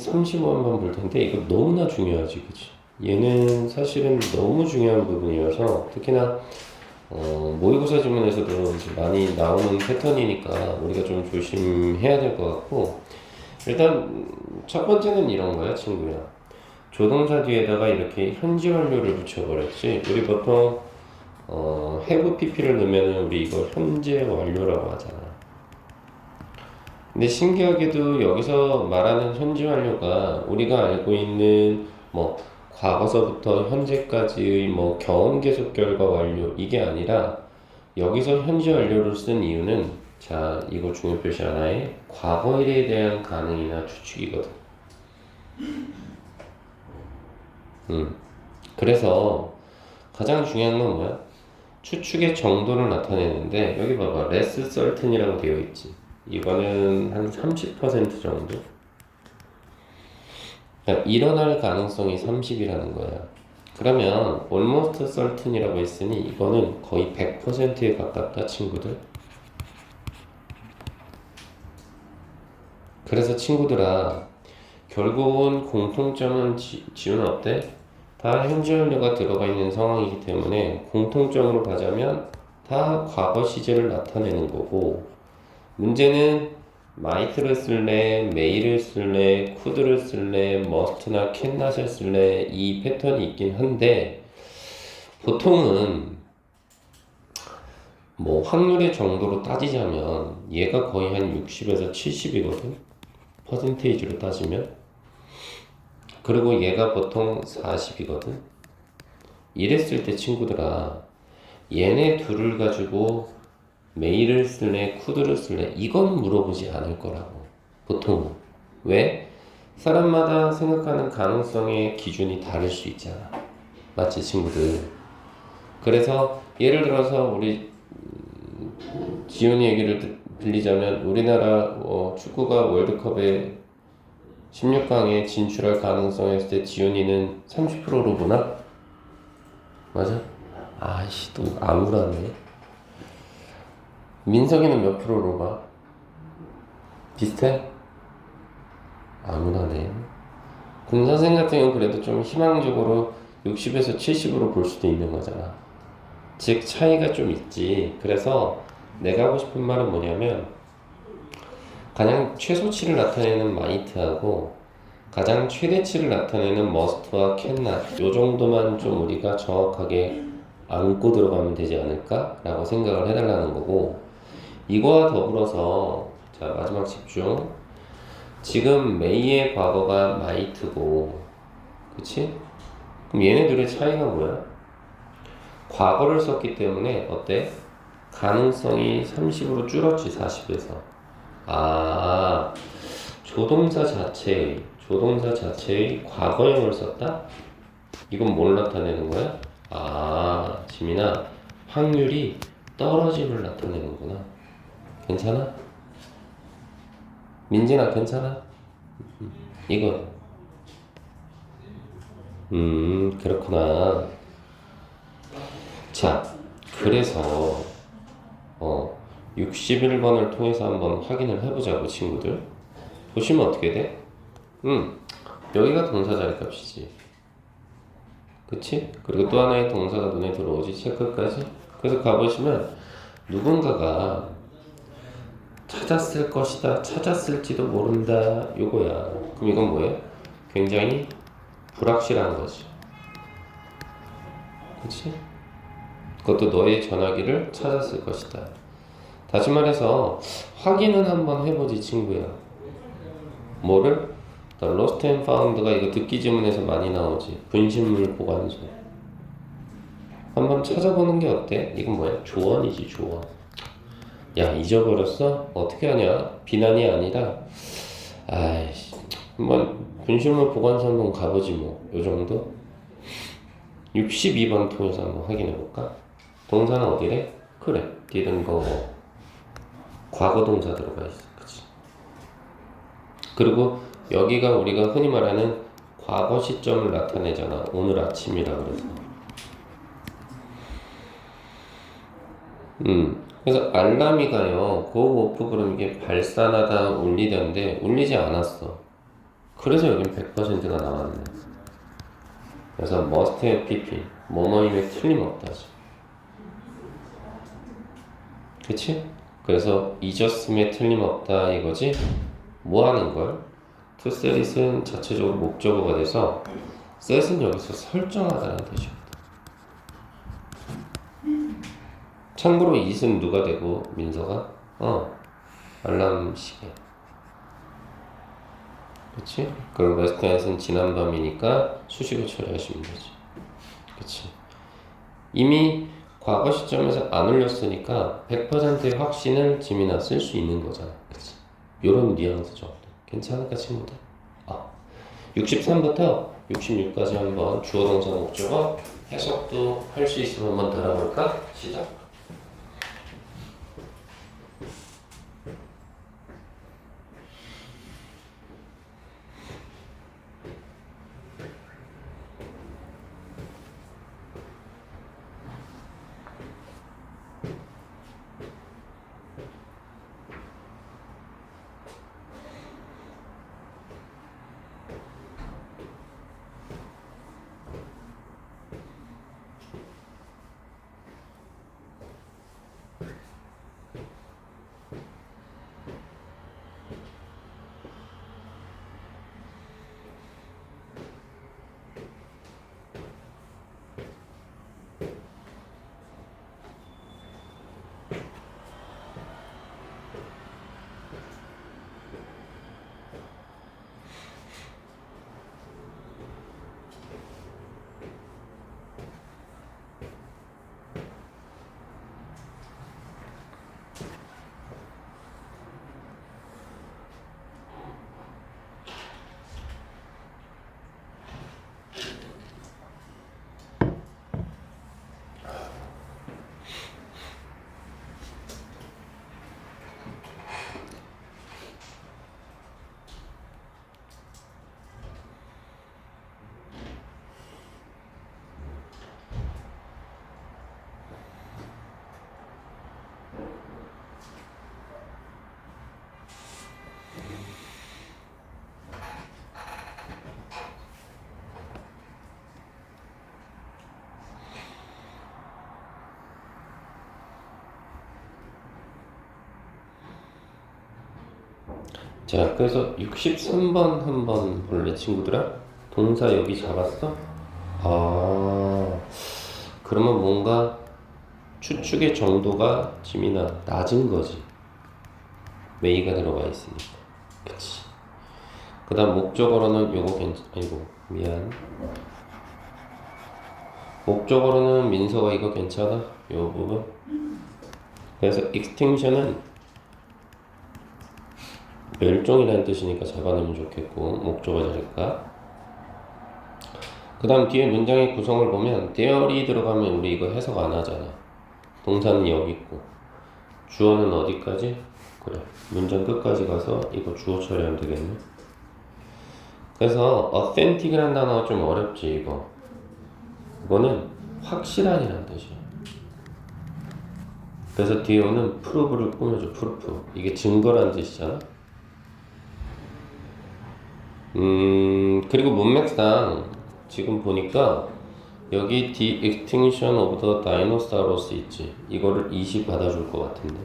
35번만 볼 텐데 이거 너무나 중요하지, 그치? 얘는 사실은 너무 중요한 부분이어서 특히나 모의고사 지문에서도 이제 많이 나오는 패턴이니까 우리가 좀 조심해야 될 것 같고, 일단 첫 번째는 이런 거야, 친구야. 조동사 뒤에다가 이렇게 현지 완료를 붙여버렸지. 우리 보통 have pp를 넣으면 우리 이걸 현재 완료라고 하잖아. 근데 신기하게도 여기서 말하는 현지 완료가 우리가 알고 있는 뭐 과거서부터 현재까지의 뭐 경험 계속 결과 완료 이게 아니라, 여기서 현재 완료를 쓴 이유는, 자, 이거 중요 표시 하나에 과거 일에 대한 가능이나 추측이거든. 그래서 가장 중요한 건 뭐야? 추측의 정도를 나타내는데, 여기 봐봐, less certain이라고 되어 있지. 이거는 한 30% 정도? 그러니까 일어날 가능성이 30이라는 거야. 그러면 almost certain이라고 했으니 이거는 거의 100%에 가깝다, 친구들. 그래서 친구들아, 결국은 공통점은 지우는 어때? 다 현재 완료가 들어가 있는 상황이기 때문에 공통점으로 가자면 다 과거 시제를 나타내는 거고, 문제는 might를 쓸래, may를 쓸래, could를 쓸래, must나 cannot을 쓸래, 이 패턴이 있긴 한데, 보통은 뭐 확률의 정도로 따지자면 얘가 거의 한 60에서 70이거든, 퍼센테이지로 따지면. 그리고 얘가 보통 40이거든. 이랬을 때 친구들아, 얘네 둘을 가지고 메일을 쓸래, 쿠드를 쓸래, 이건 물어보지 않을 거라고, 보통은. 왜? 사람마다 생각하는 가능성의 기준이 다를 수 있잖아. 맞지, 친구들? 그래서 예를 들어서 우리 지훈이 얘기를 빌리자면, 우리나라 축구가 월드컵에 16강에 진출할 가능성 했을 때 지훈이는 30%로 보나? 맞아? 아이씨, 또 암울하네. 민석이는 몇 프로로 봐? 비슷해? 암울하네. 금선생 같은 경우는 그래도 좀 희망적으로 60에서 70으로 볼 수도 있는 거잖아. 즉 차이가 좀 있지. 그래서 내가 하고 싶은 말은 뭐냐면, 가장 최소치를 나타내는 might하고 가장 최대치를 나타내는 must와 cannot, 요 정도만 좀 우리가 정확하게 안고 들어가면 되지 않을까? 라고 생각을 해달라는 거고, 이거와 더불어서, 자, 마지막 집중. 지금 may의 과거가 might고, 그치? 그럼 얘네 둘의 차이가 뭐야? 과거를 썼기 때문에 어때? 가능성이 30으로 줄었지, 40에서. 아, 조동사 자체의 과거형을 썼다? 이건 뭘 나타내는 거야? 아, 지민아, 확률이 떨어짐을 나타내는구나. 괜찮아? 민진아, 괜찮아? 이거. 그렇구나. 자, 그래서 61번을 통해서 한번 확인을 해보자고, 친구들. 보시면 어떻게 돼? 여기가 동사 자리값이지, 그치? 그리고 또 하나의 동사가 눈에 들어오지, 체크까지. 그래서 가보시면 누군가가 찾았을 것이다, 찾았을지도 모른다, 요거야. 그럼 이건 뭐예요? 굉장히 불확실한 거지, 그치? 그것도 너의 전화기를 찾았을 것이다. 다시 말해서 확인은 한번 해보지, 친구야. 뭐를? The Lost and Found가 이거 듣기 지문에서 많이 나오지. 분신물 보관소. 한번 찾아보는 게 어때? 이건 뭐야? 조언이지, 조언. 야, 잊어버렸어? 어떻게 하냐? 비난이 아니라, 아이씨, 한번 분실물 보관소 한번 가보지 뭐. 요 정도? 62번 통해서 한번 확인해볼까? 동사는 어디래? 그래, didn't go. 과거 동사 들어가 있어, 그치? 그리고 여기가 우리가 흔히 말하는 과거 시점을 나타내잖아. 오늘 아침이라 그래서. 그래서 알람이가요, go off, 그럼 이게 발산하다, 울리던데 울리지 않았어. 그래서 여긴 100%가 나왔네. 그래서 must have pp 뭐뭐임에 틀림없다지. 그치? 그래서 잊었음에 틀림없다 이거지. 뭐 하는 걸? to set은 자체적으로 목적어가 돼서 set은 여기서 설정하다는 뜻이거든. 참고로 it은 누가 되고 민서가? 알람 시계. 그치? 그럼 must have는 지난 밤이니까 수식어 처리하시면 되지. 그치? 이미 과거 시점에서 안 올렸으니까 100%의 확신을 지민아 쓸 수 있는 거잖아. 그치? 요런 뉘앙스 정도. 괜찮을까 친구들? 63부터 66까지 한번 주어 동사 목적어 해석도 할 수 있으면 한번 달아볼까? 시작. 자, 그래서 63번 한번 볼래 친구들아? 동사 여기 잡았어? 그러면 뭔가 추측의 정도가 지민아 낮은 거지. 메이가 들어가 있으니까. 그치? 그 다음 목적어로는 요거 아이고 미안. 목적어로는 민서가 이거 괜찮아? 요 부분? 그래서 extinction은 멸종이라는 뜻이니까 잡아내면 좋겠고 목적어 자릴까? 그 다음 뒤에 문장의 구성을 보면 theory 들어가면 우리 이거 해석 안 하잖아. 동사는 여기 있고 주어는 어디까지? 그래, 문장 끝까지 가서 이거 주어 처리하면 되겠네. 그래서 authentic이라는 단어가 좀 어렵지. 이거는 확실한이라는 뜻이야. 그래서 뒤에는 prove를 꾸며줘. proof. 이게 증거라는 뜻이잖아. 그리고 문맥상 지금 보니까 여기 The Extinction of the Dinosaurs 있지. 이거를 20 받아줄 것 같은데.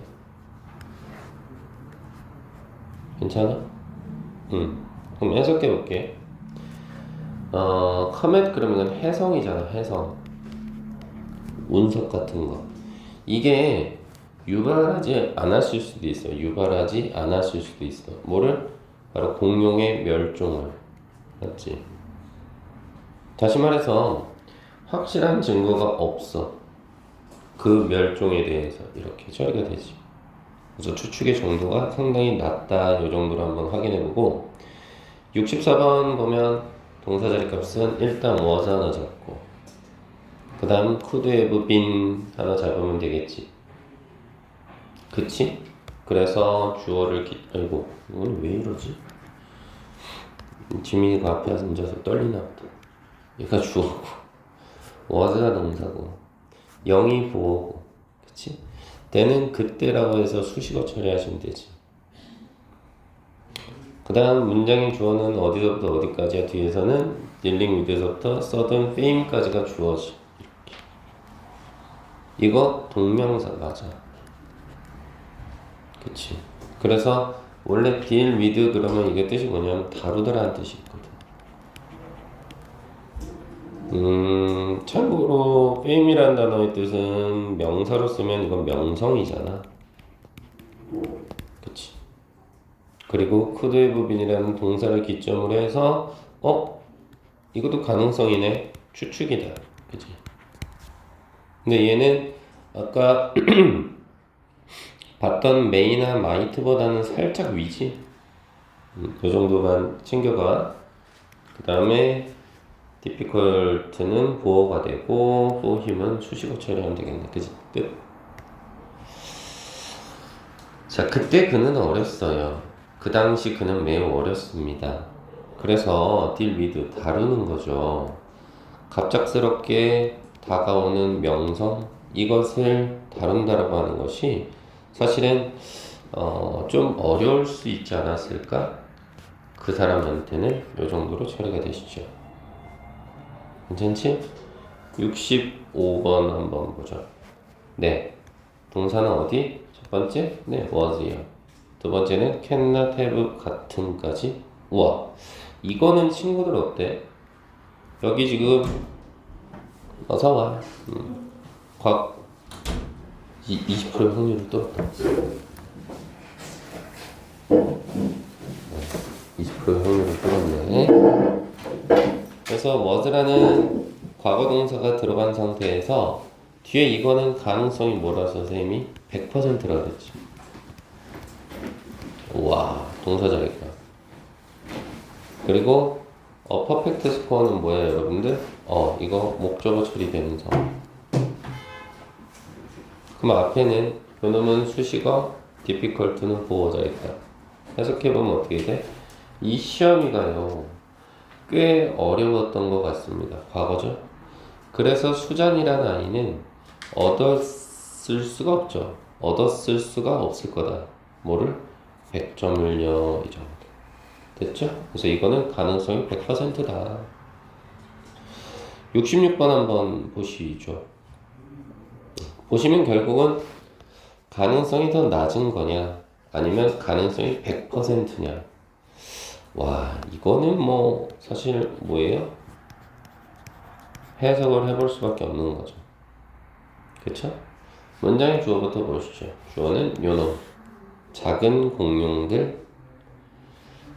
괜찮아? 그럼 해석해 볼게. comet 그러면 해성이잖아. 해성. 운석 같은 거. 이게 유발하지 않았을 수도 있어. 유발하지 않았을 수도 있어. 뭐를? 바로 공룡의 멸종을. 맞지? 다시 말해서 확실한 증거가 없어. 그 멸종에 대해서 이렇게 처리가 되지. 그래서 추측의 정도가 상당히 낮다. 이 정도로 한번 확인해보고 64번 보면 동사 자리 값은 일단 was 하나 잡고 그 다음 could have been 하나 잡으면 되겠지. 그치? 그래서 주어를 아이고 오늘 왜 이러지? 지민이가 앞에 앉아서 떨리나 보다. 얘가 주어고 was가 동사고 영이 보어고 그치? 때는 그때라고 해서 수식어 처리하시면 되지. 그 그 다음 문장의 주어는 어디서부터 어디까지야. 뒤에서는 dealing with에서부터 sudden fame까지가 주어지. 이거 동명사 맞아. 그치. 그래서 원래 deal with 그러면 이게 뜻이 뭐냐면 다루다라는 뜻이 있거든. 참고로 fame이라는 단어의 뜻은 명사로 쓰면 이건 명성이잖아. 그치. 그리고 could have been이라는 동사를 기점으로 해서 이것도 가능성이네. 추측이다. 그치. 근데 얘는 아까 봤던 may나 might보다는 살짝 위지. 그 정도만 챙겨가. 그 다음에 difficult는 보어가 되고 for him은 수식어 처리하면 되겠네. 그치? 끝. 자, 그때 그는 어렸어요. 그 당시 그는 매우 어렸습니다. 그래서 deal with 다루는 거죠. 갑작스럽게 다가오는 명성 이것을 다룬다라고 하는 것이 사실은 좀 어려울 수 있지 않았을까? 그 사람한테는 이 정도로 처리가 되시죠. 괜찮지? 65번 한번 보죠. 네. 동사는 어디? 첫 번째? 네, was이요. 두 번째는 cannot have 같은까지. 우와. 이거는 친구들 어때? 여기 지금 어서와. 20%의 확률을 뚫었다. 20%의 확률을 뚫었네. 그래서 was라는 과거 동사가 들어간 상태에서 뒤에 이거는 가능성이 뭐라서 선생님이 100%라 그랬지. 우와, 동사 잘했다. 그리고 퍼펙트 스코어는 뭐예요, 여러분들? 이거 목적어 처리되는 상황. 그럼 앞에는 요놈은 수식어, difficult는 보어자 있다. 해석해보면 어떻게 돼? 이 시험이가요, 꽤 어려웠던 것 같습니다. 과거죠? 그래서 수잔이라는 아이는 얻었을 수가 없죠. 얻었을 수가 없을 거다. 뭐를? 100점을요, 이 정도. 됐죠? 그래서 이거는 가능성이 100%다. 66번 한번 보시죠. 보시면 결국은 가능성이 더 낮은 거냐 아니면 가능성이 100%냐. 와, 이거는 뭐 사실 뭐예요? 해석을 해볼 수밖에 없는 거죠. 그쵸? 문장의 주어부터 보시죠. 주어는 요놈, 작은 공룡들.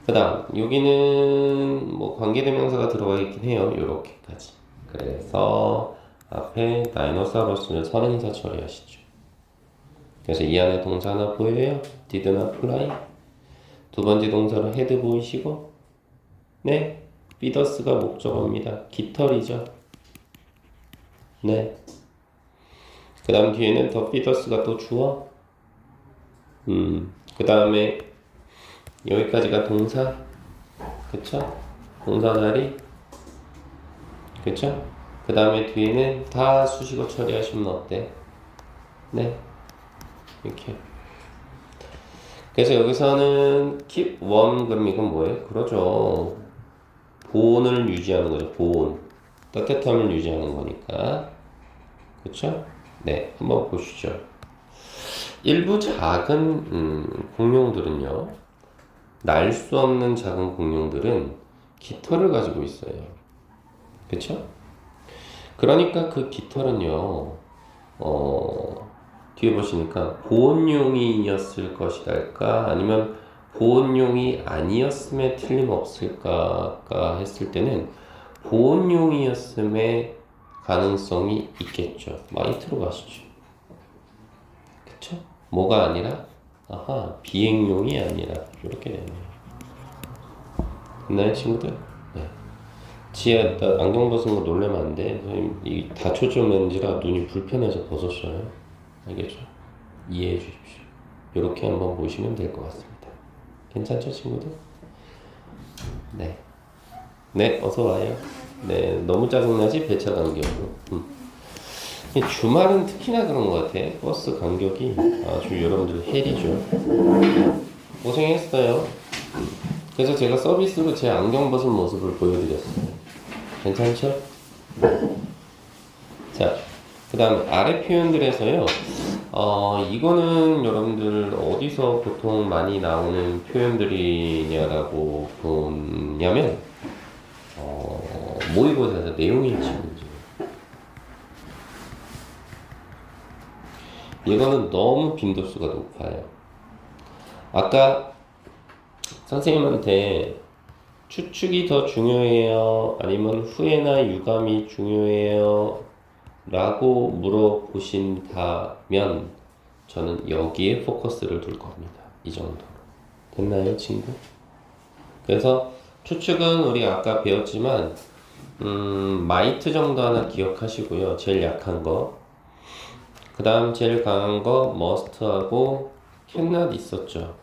그 다음 여기는 뭐 관계대명사가 들어가 있긴 해요. 요렇게까지. 그래서 앞에 다이노사우루스는 선행사 처리하시죠. 그래서 이 안에 동사 하나 보여요. did나 fly. 두 번째 동사로 head 보이시고, 네, feeders가 목적어입니다. 깃털이죠. 네. 그 다음 뒤에는 더 feeders가 또 주어. 그 다음에 여기까지가 동사. 그쵸? 동사 자리. 그쵸? 그 다음에 뒤에는 다 수식어 처리하시면 어때? 네. 이렇게. 그래서 여기서는 keep warm 그럼 이건 뭐예요? 그러죠. 보온을 유지하는 거죠. 보온. 따뜻함을 유지하는 거니까. 그쵸? 네. 한번 보시죠. 일부 작은 공룡들은요. 날 수 없는 작은 공룡들은 깃털을 가지고 있어요. 그쵸? 그러니까 그 깃털은요, 뒤에 보시니까 보온용이었을 것이랄까 아니면 보온용이 아니었음에 틀림없을까 했을 때는 보온용이었음의 가능성이 있겠죠. 마이트로 가시죠. 그쵸? 뭐가 아니라? 아하, 비행용이 아니라 이렇게 되네요. 네, 친구들? 네. 지혜, 안경 벗은 거 놀라면 안 돼. 선생님, 이 다초점 렌즈라 눈이 불편해서 벗었어요. 알겠죠? 이해해 주십시오. 이렇게 한번 보시면 될 것 같습니다. 괜찮죠, 친구들? 네. 네, 어서 와요. 네, 너무 짜증나지? 배차 간격으로. 주말은 특히나 그런 것 같아. 버스 간격이 아주 여러분들 헬이죠. 고생했어요. 그래서 제가 서비스로 제 안경 벗은 모습을 보여드렸어요. 괜찮죠? 자, 그 다음 아래 표현들에서요. 이거는 여러분들 어디서 보통 많이 나오는 표현들이냐라고 보냐면 모의고사에서 내용일치 문제. 이거는 너무 빈도수가 높아요. 아까 선생님한테 추측이 더 중요해요? 아니면 후회나 유감이 중요해요? 라고 물어보신다면 저는 여기에 포커스를 둘 겁니다. 이 정도로. 됐나요, 친구? 그래서 추측은 우리 아까 배웠지만 마이트 정도 하나 기억하시고요. 제일 약한 거. 그 다음 제일 강한 거 머스트하고 캔낫 있었죠.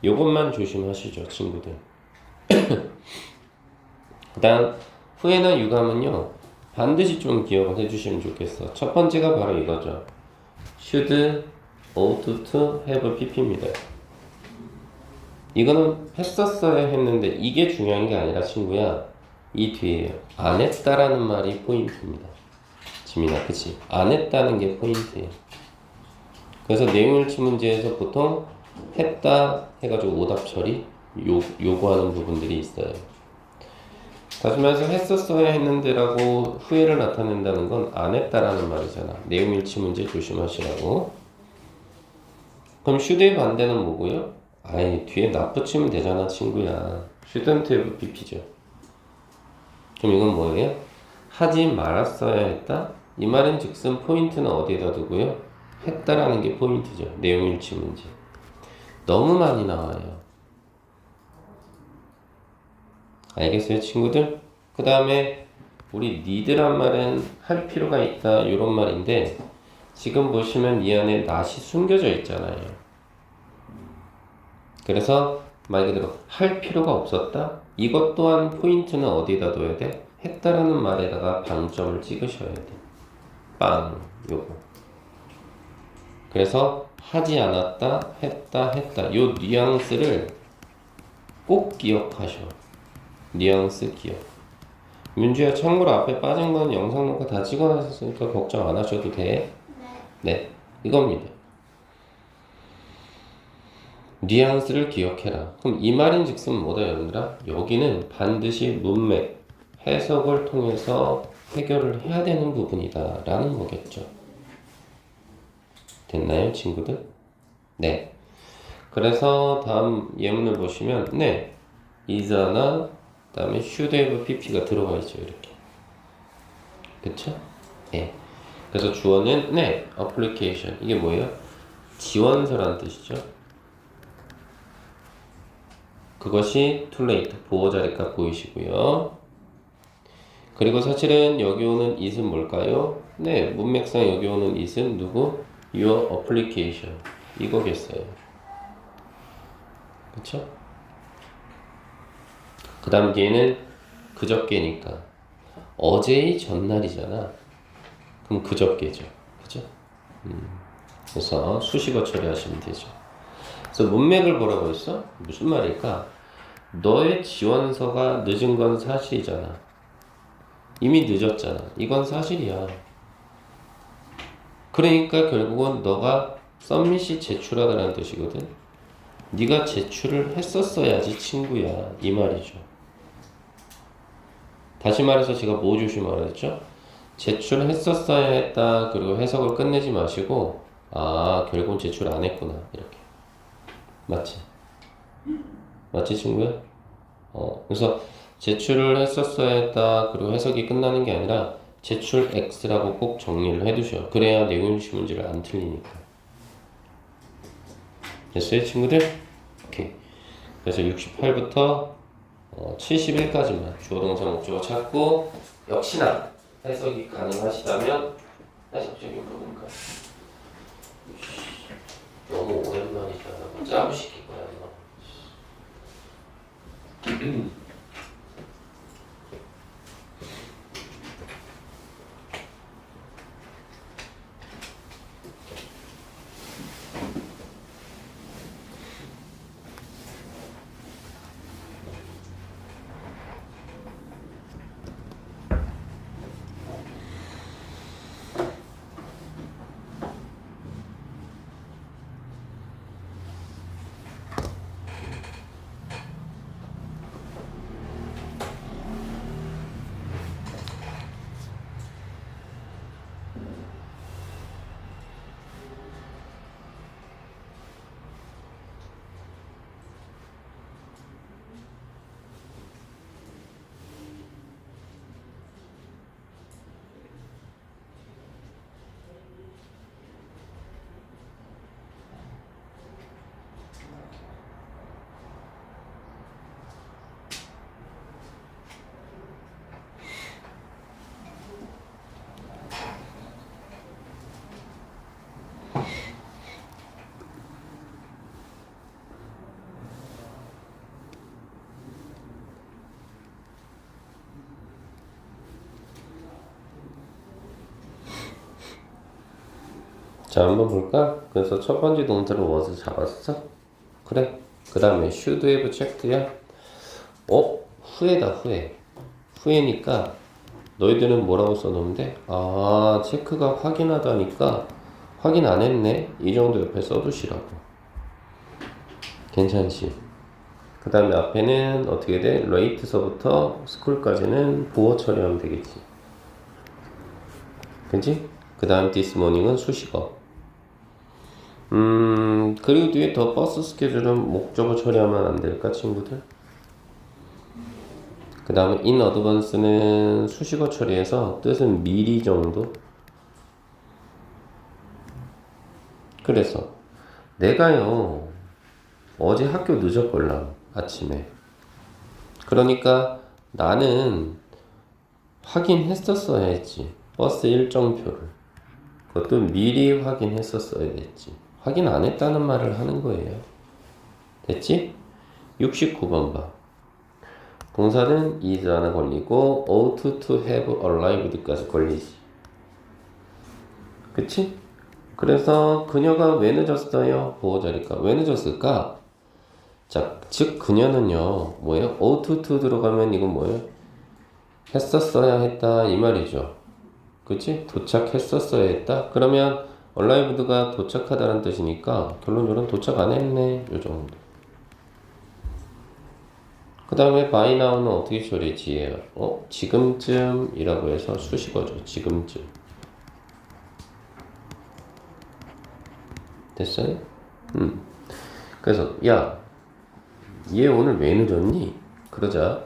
요것만 조심하시죠, 친구들. 그 다음 후회나 유감은요, 반드시 좀 기억을 해주시면 좋겠어. 첫 번째가 바로 이거죠. should, ought to, have pp입니다. 이거는 했었어야 했는데 이게 중요한 게 아니라 친구야, 이 뒤에요. 안 했다라는 말이 포인트입니다. 지민아, 그치? 안 했다는 게 포인트예요. 그래서 내용일치 문제에서 보통 했다 해가지고 오답 처리 요구하는 부분들이 있어요. 다시 말해서 했었어야 했는데라고 후회를 나타낸다는 건 안 했다라는 말이잖아. 내용일치 문제 조심하시라고. 그럼 should의 반대는 뭐고요? 아이, 뒤에 not 붙이면 되잖아, 친구야. shouldn't have pp죠. 그럼 이건 뭐예요? 하지 말았어야 했다? 이 말은 즉슨 포인트는 어디에다 두고요? 했다라는 게 포인트죠. 내용일치 문제. 너무 많이 나와요. 알겠어요, 친구들? 그 다음에 우리 need란 말은 할 필요가 있다 이런 말인데 지금 보시면 이 안에 not이 숨겨져 있잖아요. 그래서 말 그대로 할 필요가 없었다? 이것 또한 포인트는 어디다 둬야 돼? 했다라는 말에다가 방점을 찍으셔야 돼. 빵, 요거. 그래서 하지 않았다, 했다 요 뉘앙스를 꼭 기억하셔. 뉘앙스 기억. 민주야, 참고로 앞에 빠진 건 영상 녹화 다 찍어놨으니까 걱정 안 하셔도 돼. 네, 이겁니다. 뉘앙스를 기억해라. 그럼 이 말인 즉슨 뭐다, 여러분들아? 여기는 반드시 문맥, 해석을 통해서 해결을 해야 되는 부분이다 라는 거겠죠. 됐나요, 친구들? 네. 그래서 다음 예문을 보시면 네, is나 그 다음에 should have pp가 들어가 있죠. 이렇게. 그쵸? 네. 그래서 주어는 네, application. 이게 뭐예요? 지원서란 뜻이죠. 그것이 too late. 보호 자리값 보이시고요. 그리고 사실은 여기 오는 it은 뭘까요? 네, 문맥상 여기 오는 it은 누구? your application. 이거겠어요. 그쵸? 그 다음 뒤에는 그저께니까 어제의 전날이잖아. 그럼 그저께죠. 그죠? 그래서 수식어 처리하시면 되죠. 그래서 문맥을 보라고 했어? 무슨 말일까? 너의 지원서가 늦은 건 사실이잖아. 이미 늦었잖아. 이건 사실이야. 그러니까 결국은 너가 서밋이 제출하다라는 뜻이거든. 네가 제출을 했었어야지 친구야. 이 말이죠. 다시 말해서 제가 뭐 조심하라 했죠? 제출했었어야 했다. 그리고 해석을 끝내지 마시고 아, 결국은 제출 안 했구나. 이렇게. 맞지? 맞지, 친구야? 그래서 제출을 했었어야 했다. 그리고 해석이 끝나는 게 아니라 제출 X라고 꼭 정리를 해두셔. 그래야 내용일치 문제를 안 틀리니까. 됐어요, 친구들? 오케이. 그래서 68부터 71까지만 주어 동사 목적어 찾고 역시나 해석이 가능하시다면 해석적인 부분까 너무 오랜만이다. 짜고 시킬 거야. 자, 한번 볼까? 그래서 첫 번째 동사로 was 잡았어? 그래. 그 다음에 should have checked야? 후회다, 후회. 후회니까 너희들은 뭐라고 써놓으면 돼? 아, 체크가 확인하다니까 확인 안 했네? 이 정도 옆에 써두시라고. 괜찮지? 그 다음에 앞에는 어떻게 돼? late서부터 school까지는 보어 처리하면 되겠지. 그치? 그 다음 this morning은 수식어. 그리고 뒤에 더 버스 스케줄은 목적어 처리하면 안 될까, 친구들? 그 다음에 in advance는 수식어 처리해서 뜻은 미리 정도? 그래서 내가요 어제 학교 늦었걸랑 아침에. 그러니까 나는 확인했었어야 했지. 버스 일정표를. 그것도 미리 확인했었어야 됐지. 확인 안 했다는 말을 하는 거예요. 됐지? 69번 봐. 동사는 is 하나 걸리고 ought to have arrived까지 걸리지. 그치? 그래서 그녀가 왜 늦었어요? 보호자니까. 왜 늦었을까? 자, 즉 그녀는요 뭐예요? ought to 들어가면 이건 뭐예요? 했었어야 했다 이 말이죠. 그치? 도착했었어야 했다. 그러면 arrived가 도착하다는 뜻이니까 결론적으로는 도착 안 했네 요 정도. 그 다음에 by now는 어떻게 처리지? 지금쯤이라고 해서 수식어죠. 지금쯤. 됐어요? 그래서 야, 얘 오늘 왜 늦었니? 그러자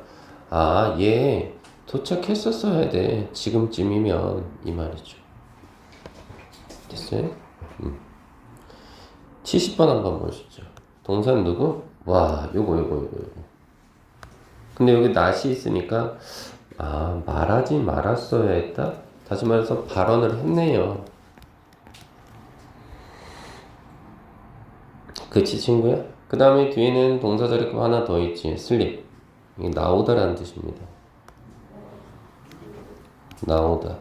얘 도착했었어야 돼. 지금쯤이면 이 말이죠. 됐어요? 70번 한번 보시죠. 동사는 누구? 와, 요거. 근데 여기 not이 있으니까 말하지 말았어야 했다? 다시 말해서 발언을 했네요. 그치 친구야? 그 다음에 뒤에는 동사 자리급 하나 더 있지. sleep. 이게 나오다라는 뜻입니다. 나오다.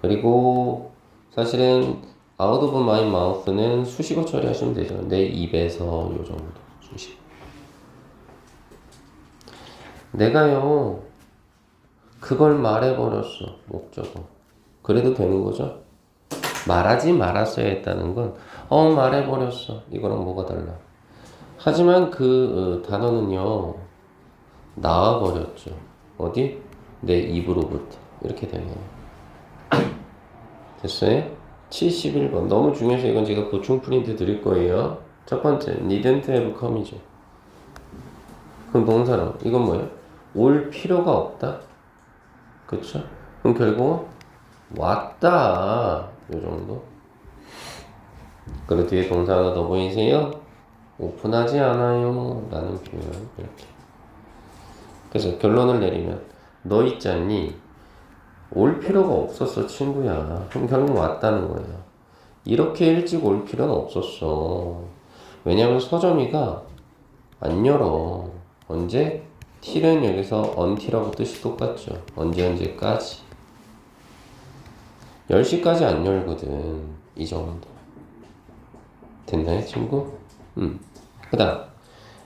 그리고 사실은 out of my mouth는 수식어 처리하시면 되죠. 내 입에서 요 정도 수식. 내가요 그걸 말해버렸어. 목적어. 그래도 되는 거죠? 말하지 말았어야 했다는 건 말해버렸어. 이거랑 뭐가 달라? 하지만 그 단어는요 나와버렸죠. 어디? 내 입으로부터. 이렇게 되네요. 됐어요? 71번 너무 중요해서 이건 제가 보충 프린트 드릴 거예요. 첫 번째 needn't have come이죠. 그럼 동사로 이건 뭐예요? 올 필요가 없다. 그쵸? 그럼 결국 왔다 요 정도. 그리고 뒤에 동사 하나 더 보이세요? 오픈하지 않아요 라는 표현. 이렇게. 그래서 결론을 내리면 너 있잖니 올 필요가 없었어 친구야. 그럼 결국 왔다는 거예요. 이렇게 일찍 올 필요는 없었어. 왜냐면 서점이가 안 열어. 언제? til은 여기서 until하고 뜻이 똑같죠. 언제까지. 10시까지 안 열거든. 이 정도. 됐나요 친구? 그 다음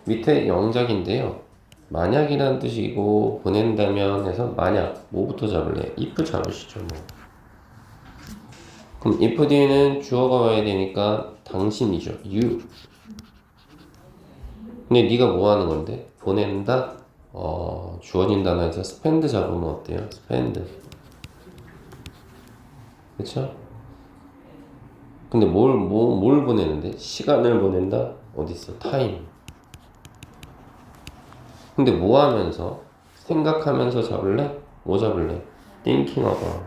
밑에 영작인데요. 만약이라는 뜻이고 보낸다면 해서 만약 뭐부터 잡을래? if 잡으시죠 뭐. 그럼 if 뒤에는 주어가 와야 되니까 당신이죠. you. 근데 네가 뭐 하는 건데? 보낸다? 주어진 단어에서 spend 잡으면 어때요? spend. 그쵸? 근데 뭘 보내는데? 시간을 보낸다? 어딨어? time. 근데 뭐 하면서? 생각하면서 잡을래? 뭐 잡을래? thinking about.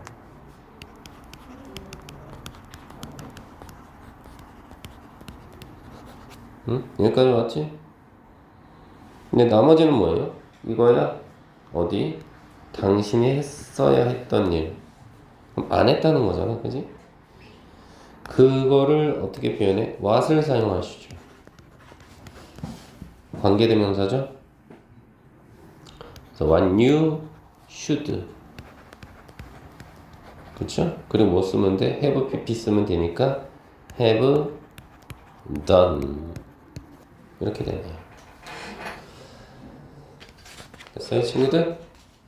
응? 여기까지 왔지? 근데 나머지는 뭐예요? 이거야? 어디? 당신이 했어야 했던 일. 그럼 안 했다는 거잖아, 그지? 그거를 어떻게 표현해? what을 사용하시죠. 관계대명사죠? 그래서 what you should. 그쵸? 그리고 뭐 쓰면 돼? have pp 쓰면 되니까 have done 이렇게 되네요. 됐어요 친구들?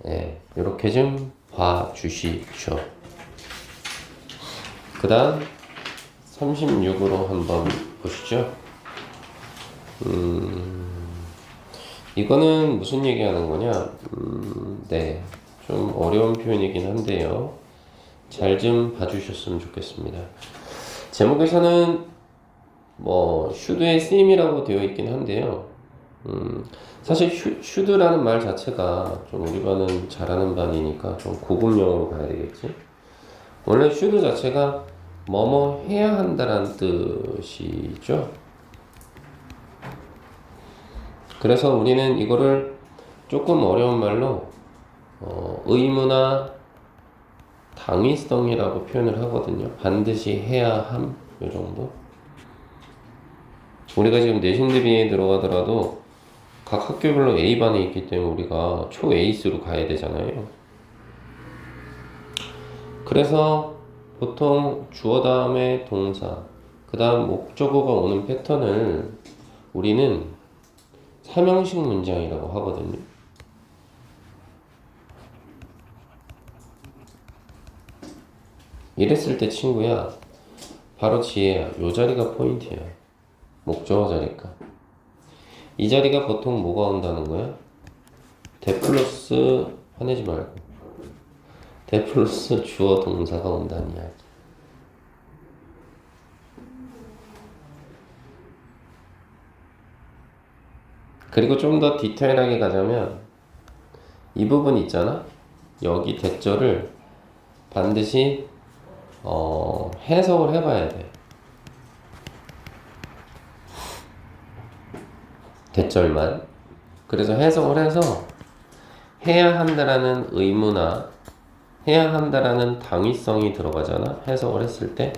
네, 이렇게 좀 봐주시죠. 그 다음 36으로 한번 보시죠. 이거는 무슨 얘기하는 거냐? 네, 좀 어려운 표현이긴 한데요. 잘 좀 봐주셨으면 좋겠습니다. 제목에서는 뭐 should의 쓰임이라고 되어 있긴 한데요. 사실 should라는 말 자체가 좀 우리 반은 잘하는 반이니까 좀 고급 영어로 가야 되겠지. 원래 should 자체가 뭐뭐 해야 한다라는 뜻이죠. 그래서 우리는 이거를 조금 어려운 말로 의무나 당위성이라고 표현을 하거든요. 반드시 해야 함, 요 정도. 우리가 지금 내신 대비에 들어가더라도 각 학교별로 A반에 있기 때문에 우리가 초 에이스로 가야 되잖아요. 그래서 보통 주어 다음에 동사, 그 다음 목적어가 오는 패턴을 우리는 삼형식 문장이라고 하거든요. 이랬을 때 친구야, 바로 지혜야. 요 자리가 포인트야. 목적어 자리가. 이 자리가 보통 뭐가 온다는 거야? 대 플러스, 화내지 말고, 대 플러스 주어 동사가 온다는 이야기. 그리고 좀 더 디테일하게 가자면 이 부분 있잖아. 여기 대절을 반드시 해석을 해봐야 돼. 대절만. 그래서 해석을 해서 해야 한다라는 의무나 해야 한다라는 당위성이 들어가잖아. 해석을 했을 때.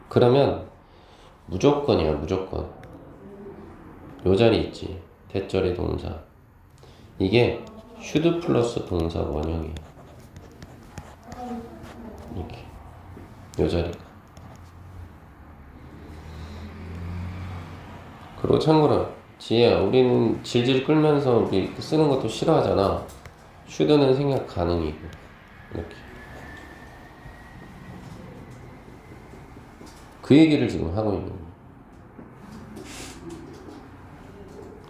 그러면 무조건이야, 무조건. 요 자리 있지. 대절의 동사. 이게 should 플러스 동사 원형이야. 이렇게. 요 자리가. 그리고 참고로 지혜야, 우리는 질질 끌면서 우리 쓰는 것도 싫어하잖아. should는 생략 가능이고. 이렇게. 그 얘기를 지금 하고 있는 거야.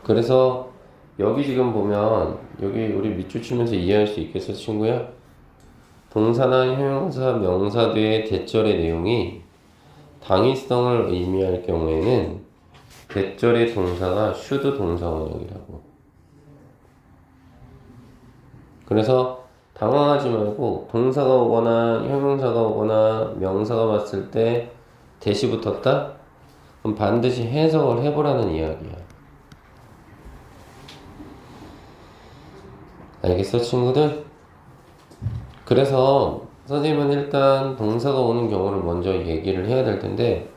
그래서 여기 지금 보면 여기 우리 밑줄 치면서 이해할 수 있겠어 친구야? 동사나 형용사, 명사 뒤에 대절의 내용이 당위성을 의미할 경우에는 대절의 동사가 should 동사 원형이라고. 그래서 당황하지 말고 동사가 오거나 형용사가 오거나 명사가 왔을 때 대시 붙었다? 그럼 반드시 해석을 해보라는 이야기야. 알겠어 친구들? 그래서 선생님은 일단 동사가 오는 경우를 먼저 얘기를 해야 될 텐데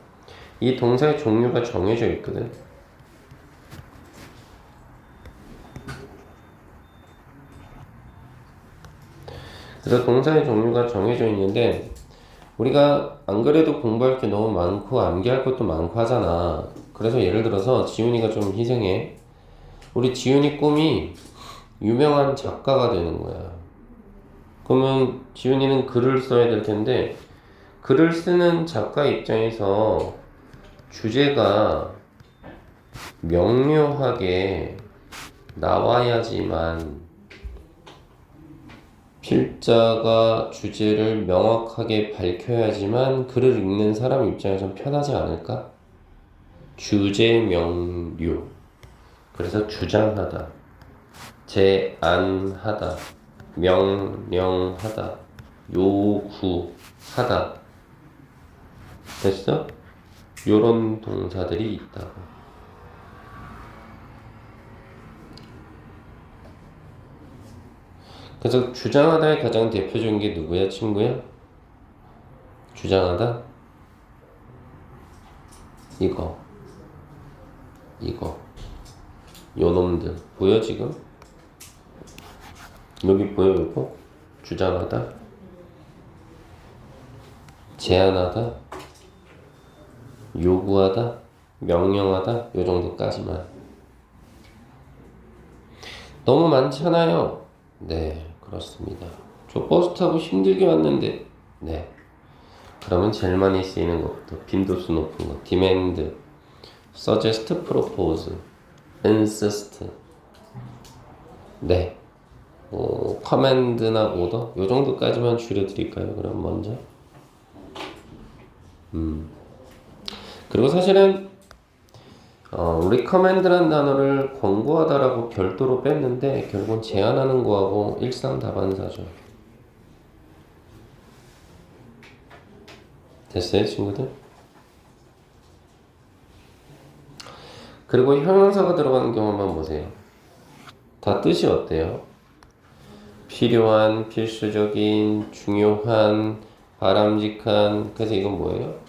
이 동사의 종류가 정해져 있거든. 그래서 동사의 종류가 정해져 있는데 우리가 안 그래도 공부할 게 너무 많고 암기할 것도 많고 하잖아. 그래서 예를 들어서 지훈이가 좀 희생해. 우리 지훈이 꿈이 유명한 작가가 되는 거야. 그러면 지훈이는 글을 써야 될 텐데 글을 쓰는 작가 입장에서 주제가 명료하게 나와야지만 필자가 주제를 명확하게 밝혀야지만 글을 읽는 사람 입장에선 편하지 않을까? 주제 명료. 그래서 주장하다, 제안하다, 명령하다, 요구하다. 됐어? 요런 동사들이 있다고. 그래서 주장하다의 가장 대표적인 게 누구야, 친구야? 주장하다? 이거. 요놈들. 보여, 지금? 여기 보여 이거? 주장하다, 제안하다, 요구하다, 명령하다 요 정도까지만. 너무 많잖아요. 네, 그렇습니다. 저 버스 타고 힘들게 왔는데. 네, 그러면 제일 많이 쓰이는 것부터 빈도수 높은 거. demand, suggest, propose, insist. 네, command나 order 요 정도까지만 줄여드릴까요? 그럼 먼저. 그리고 사실은 recommend라는 단어를 권고하다라고 별도로 뺐는데 결국은 제안하는 거하고 일상다반사죠. 됐어요, 친구들? 그리고 형용사가 들어가는 경우만 보세요. 다 뜻이 어때요? 필요한, 필수적인, 중요한, 바람직한. 그래서 이건 뭐예요?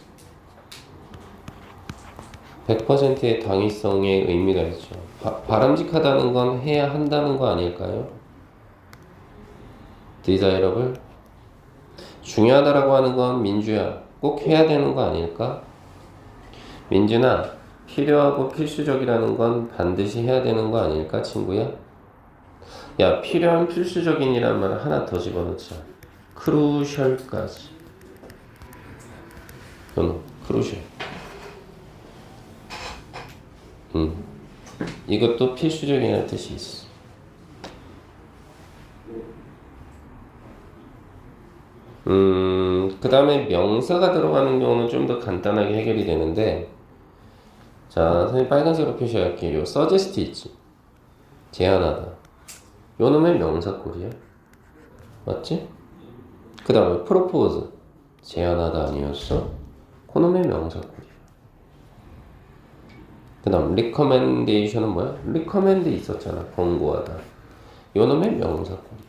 100%의 당위성의 의미가 있죠. 바람직하다는 건 해야 한다는 거 아닐까요? desirable. 중요하다라고 하는 건 민주야, 꼭 해야 되는 거 아닐까? 민준아, 필요하고 필수적이라는 건 반드시 해야 되는 거 아닐까, 친구야? 야, 필요한, 필수적인이란 말 하나 더 집어넣자. 크루셜까지. 크루셜. 이것도 필수적이라는 뜻이 있어. 그 다음에 명사가 들어가는 경우는 좀 더 간단하게 해결이 되는데, 자, 선생님 빨간색으로 표시할게요. 요 suggest 있지? 제안하다. 요 놈의 명사꼴이야. 맞지? 그 다음에 propose. 제안하다 아니었어? 그 놈의 명사꼴이야. 그 다음 recommendation은 뭐야? recommend 있었잖아. 권고하다. 요 놈의 명사꼴이야.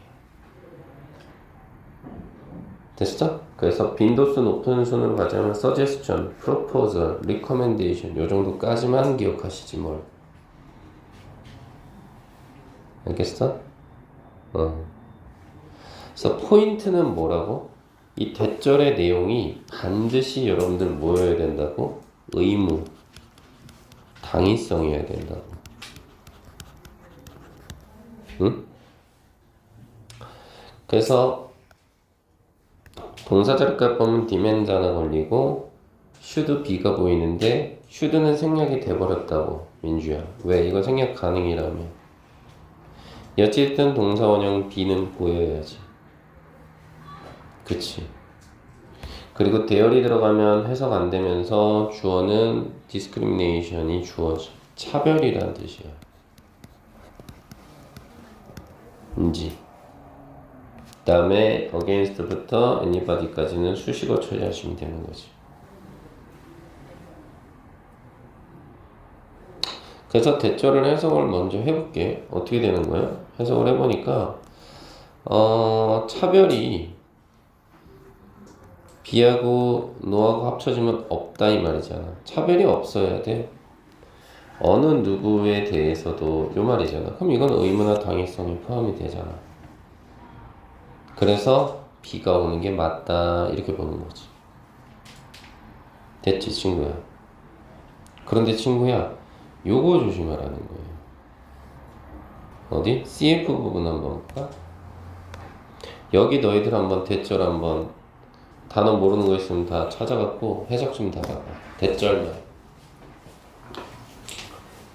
됐어? 그래서 빈도수 높은 순으로 가자면 suggestion, proposal, recommendation 요 정도까지만 기억하시지 뭘. 알겠어? 그래서 포인트는 뭐라고? 이 대절의 내용이 반드시 여러분들 뭐여야 된다고? 의무, 당위성이어야 된다고. 응? 그래서 동사절값 보면 demand 하나 걸리고 should be가 보이는데 should는 생략이 돼버렸다고. 민주야, 왜? 이거 생략 가능이라며. 어쨌든 동사 원형 be는 보여야지. 그치? 그리고 대열이 들어가면 해석 안 되면서 주어는 discrimination이 주어져. 차별이란 뜻이야. 인지. 그 다음에 against부터 anybody까지는 수식어 처리하시면 되는 거지. 그래서 대절을 해석을 먼저 해볼게. 어떻게 되는 거야? 해석을 해보니까 차별이 B하고 no하고 합쳐지면 없다 이 말이잖아. 차별이 없어야 돼. 어느 누구에 대해서도 요 말이잖아. 그럼 이건 의무나 당위성이 포함이 되잖아. 그래서 B가 오는 게 맞다 이렇게 보는 거지. 됐지 친구야? 그런데 친구야, 요거 조심하라는 거예요. 어디? CF 부분 한번 볼까? 여기 너희들 한번 대절 한번 단어 모르는 거 있으면 다 찾아갖고 해석 좀 다 봐봐. 대절만.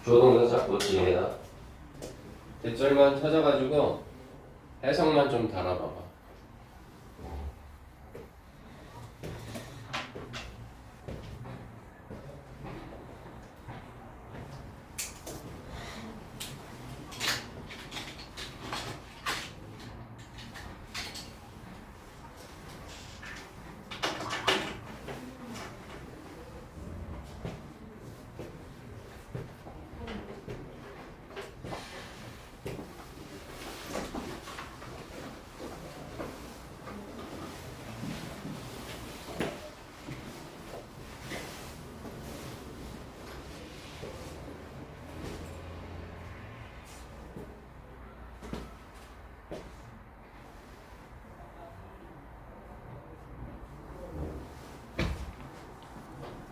주어동사 잡고 지혜야. 대절만 찾아가지고 해석만 좀 달아봐봐.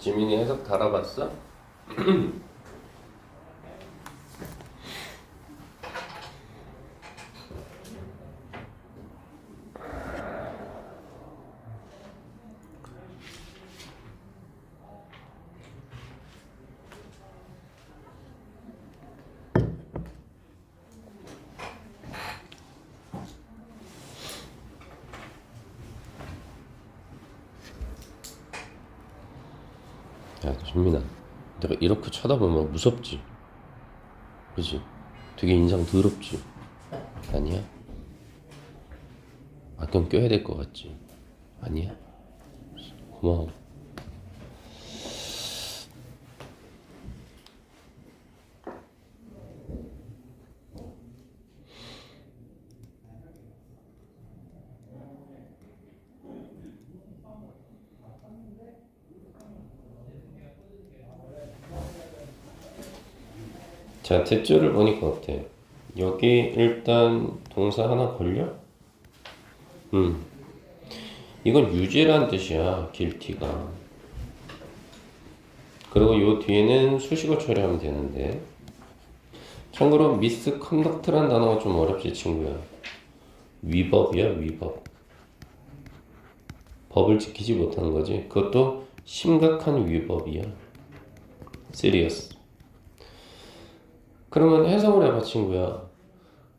지민이 해석 달아봤어? 야, 준민아, 내가 이렇게 쳐다보면 무섭지? 그지? 되게 인상 더럽지? 아니야? 안경 껴야 될 것 같지? 아니야? 고마워. 자, 대조를 보니까 어때? 여기 일단 동사 하나 걸려? 이건 유죄란 뜻이야, guilty가. 그리고 요 뒤에는 수식어 처리하면 되는데. 참고로 misconduct란 단어가 좀 어렵지, 친구야. 위법이야, 위법. 법을 지키지 못하는 거지. 그것도 심각한 위법이야. serious. 그러면 해석을 해봐, 친구야.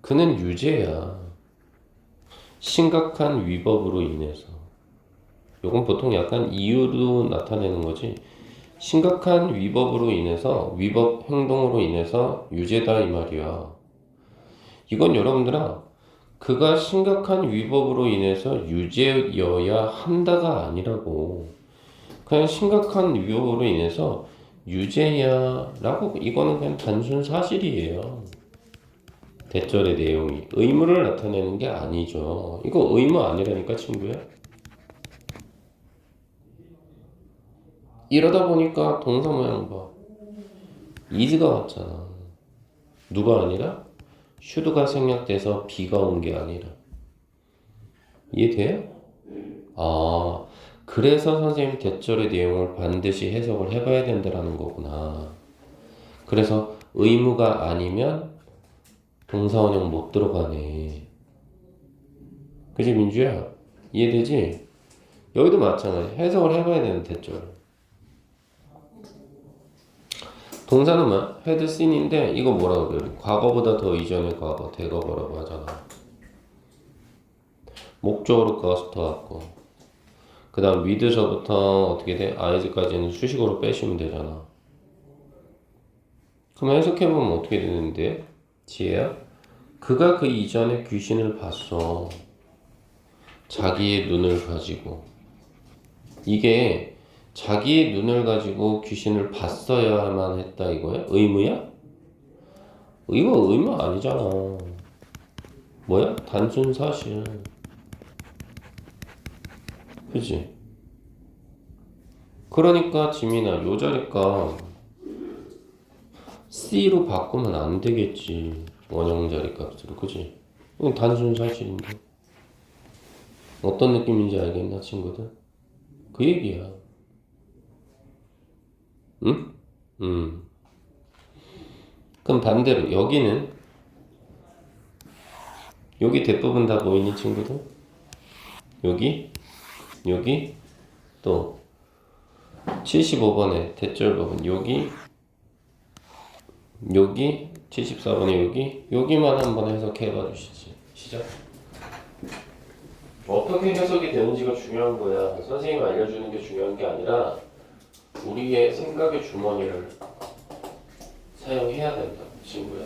그는 유죄야. 심각한 위법으로 인해서. 요건 보통 약간 이유로 나타내는 거지. 심각한 위법으로 인해서, 위법 행동으로 인해서 유죄다 이 말이야. 이건 여러분들아, 그가 심각한 위법으로 인해서 유죄여야 한다가 아니라고. 그냥 심각한 위법으로 인해서 유죄야 라고, 이거는 그냥 단순 사실이에요. 대절의 내용이 의무를 나타내는 게 아니죠. 이거 의무 아니라니까, 친구야. 이러다 보니까 동사 모양 봐. is가 왔잖아. 누가 아니라? should가 생략돼서 be가 온 게 아니라. 이해돼요? 아, 그래서 선생님 대절의 내용을 반드시 해석을 해봐야 된다라는 거구나. 그래서 의무가 아니면 동사원형 못 들어가네. 그지, 민주야? 이해되지? 여기도 마찬가지. 해석을 해봐야 되는 대절. 동사는 뭐야? had seen인데 이거 뭐라고 그래? 과거보다 더 이전의 과거, 대과거라고 하잖아. 목적으로 가서 더하고, 그 다음 with서부터 어떻게 돼? is까지는 수식어로 빼시면 되잖아. 그럼 해석해보면 어떻게 되는데? 지혜야? 그가 그 이전에 귀신을 봤어. 자기의 눈을 가지고. 이게 자기의 눈을 가지고 귀신을 봤어야만 했다 이거야? 의무야? 이거 의무 아니잖아. 뭐야? 단순 사실. 그치? 그러니까 지민아, 요 자리가 C로 바꾸면 안 되겠지. 원형 자리 값으로. 그치? 이건 단순 사실인데. 어떤 느낌인지 알겠나, 친구들? 그 얘기야. 응? 그럼 반대로 여기는, 여기 대부분 다 보이니, 친구들? 여기, 여기, 또 75번에 대절 부분 여기, 여기, 74번에 여기, 여기만 한번 해석해 봐 주시지. 시작. 어떻게 해석이 되는지가 중요한 거야. 선생님이 알려주는 게 중요한 게 아니라 우리의 생각의 주머니를 사용해야 된다, 친구야.